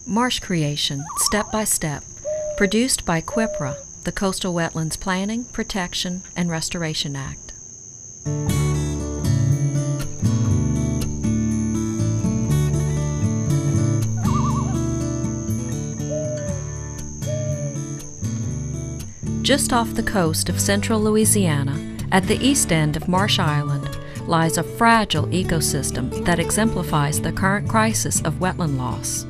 Marsh creation, step by step, produced by CWIPRA, the Coastal Wetlands Planning, Protection, and Restoration Act. Just off the coast of central Louisiana, at the east end of Marsh Island, lies a fragile ecosystem that exemplifies the current crisis of wetland loss.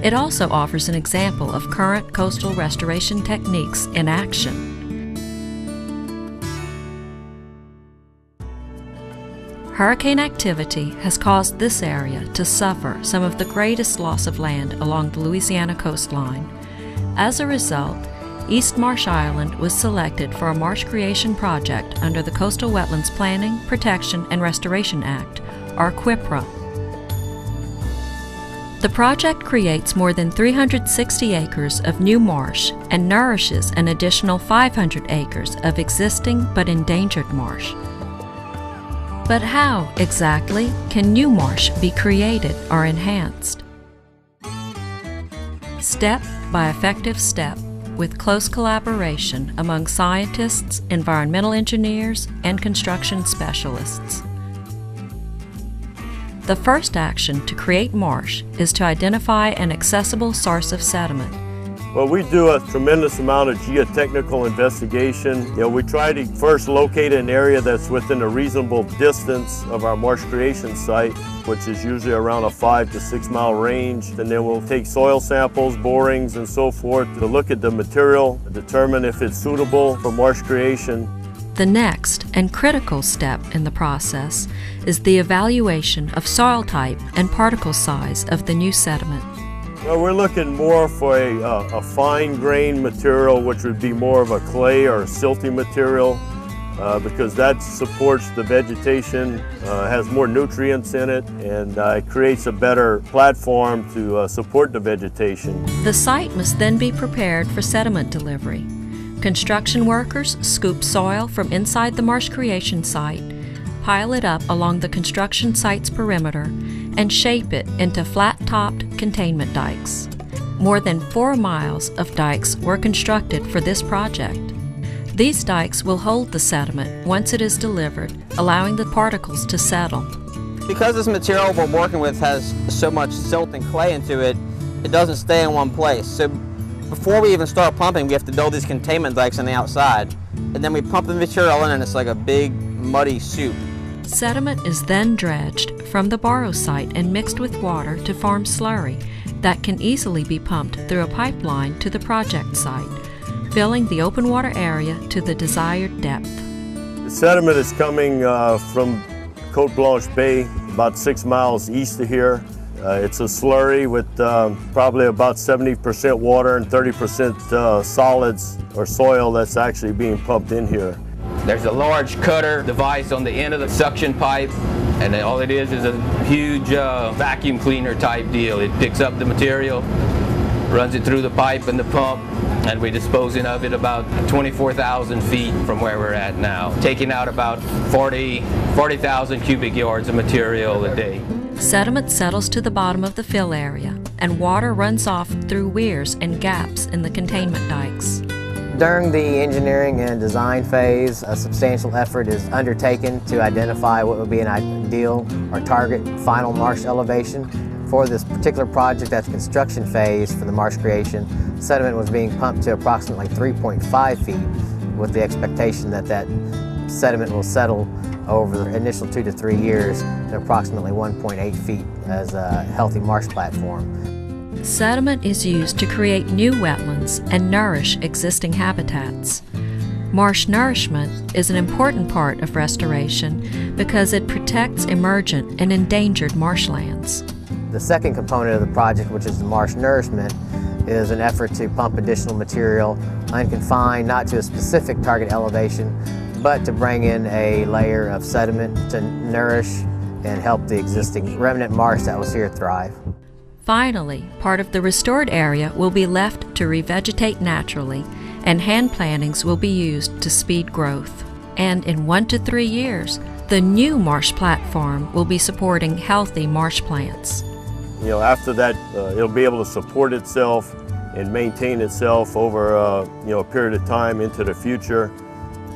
It also offers an example of current coastal restoration techniques in action. Hurricane activity has caused this area to suffer some of the greatest loss of land along the Louisiana coastline. As a result, East Marsh Island was selected for a marsh creation project under the Coastal Wetlands Planning, Protection, and Restoration Act, or CWIPRA. The project creates more than 360 acres of new marsh and nourishes an additional 500 acres of existing but endangered marsh. But how, exactly, can new marsh be created or enhanced? Step by effective step, with close collaboration among scientists, environmental engineers, and construction specialists. The first action to create marsh is to identify an accessible source of sediment. Well, we do a tremendous amount of geotechnical investigation. We try to first locate an area that's within a reasonable distance of our marsh creation site, which is usually around a 5 to 6 mile range. And then we'll take soil samples, borings, and so forth to look at the material, determine if it's suitable for marsh creation. The next and critical step in the process is the evaluation of soil type and particle size of the new sediment. Well, we're looking more for a fine-grained material, which would be more of a clay or a silty material, because that supports the vegetation, has more nutrients in it, and it creates a better platform to support the vegetation. The site must then be prepared for sediment delivery. Construction workers scoop soil from inside the marsh creation site, pile it up along the construction site's perimeter, and shape it into flat-topped containment dikes. More than 4 miles of dikes were constructed for this project. These dikes will hold the sediment once it is delivered, allowing the particles to settle. Because this material we're working with has so much silt and clay into it, it doesn't stay in one place. So before we even start pumping, we have to build these containment dikes on the outside. And then we pump the material in and it's like a big muddy soup. Sediment is then dredged from the borrow site and mixed with water to form slurry that can easily be pumped through a pipeline to the project site, filling the open water area to the desired depth. The sediment is coming from Cote Blanche Bay, about 6 miles east of here. It's a slurry with probably about 70% water and 30% solids or soil that's actually being pumped in here. There's a large cutter device on the end of the suction pipe, and all it is a huge vacuum cleaner type deal. It picks up the material, runs it through the pipe and the pump, and we're disposing of it about 24,000 feet from where we're at now, taking out about 40,000 cubic yards of material a day. Sediment settles to the bottom of the fill area, and water runs off through weirs and gaps in the containment dikes. During the engineering and design phase, a substantial effort is undertaken to identify what would be an ideal or target final marsh elevation. For this particular project at the construction phase for the marsh creation, sediment was being pumped to approximately 3.5 feet with the expectation that that sediment will settle over the initial 2 to 3 years to approximately 1.8 feet as a healthy marsh platform. Sediment is used to create new wetlands and nourish existing habitats. Marsh nourishment is an important part of restoration because it protects emergent and endangered marshlands. The second component of the project, which is the marsh nourishment, is an effort to pump additional material unconfined, not to a specific target elevation, but to bring in a layer of sediment to nourish and help the existing remnant marsh that was here thrive. Finally, part of the restored area will be left to revegetate naturally, and hand plantings will be used to speed growth. And in 1 to 3 years, the new marsh platform will be supporting healthy marsh plants. after that, it'll be able to support itself and maintain itself over a period of time into the future.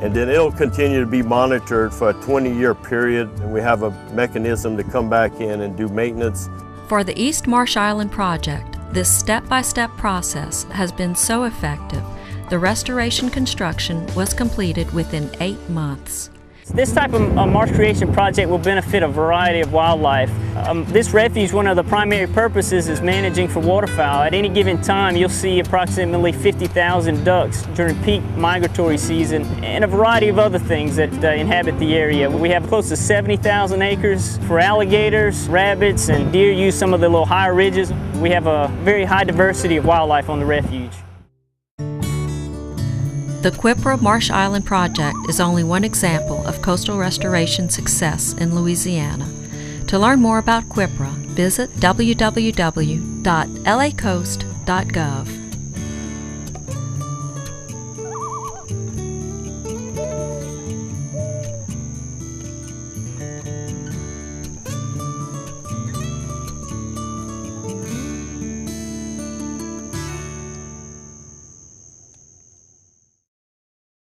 And then it'll continue to be monitored for a 20-year period, and we have a mechanism to come back in and do maintenance. For the East Marsh Island project, this step-by-step process has been so effective, the restoration construction was completed within 8 months. This type of marsh creation project will benefit a variety of wildlife. This refuge, one of the primary purposes is managing for waterfowl. At any given time, you'll see approximately 50,000 ducks during peak migratory season and a variety of other things that inhabit the area. We have close to 70,000 acres for alligators, rabbits, and deer use some of the little higher ridges. We have a very high diversity of wildlife on the refuge. The Quipra Marsh Island project is only one example of coastal restoration success in Louisiana. To learn more about Quipra, visit www.lacoast.gov.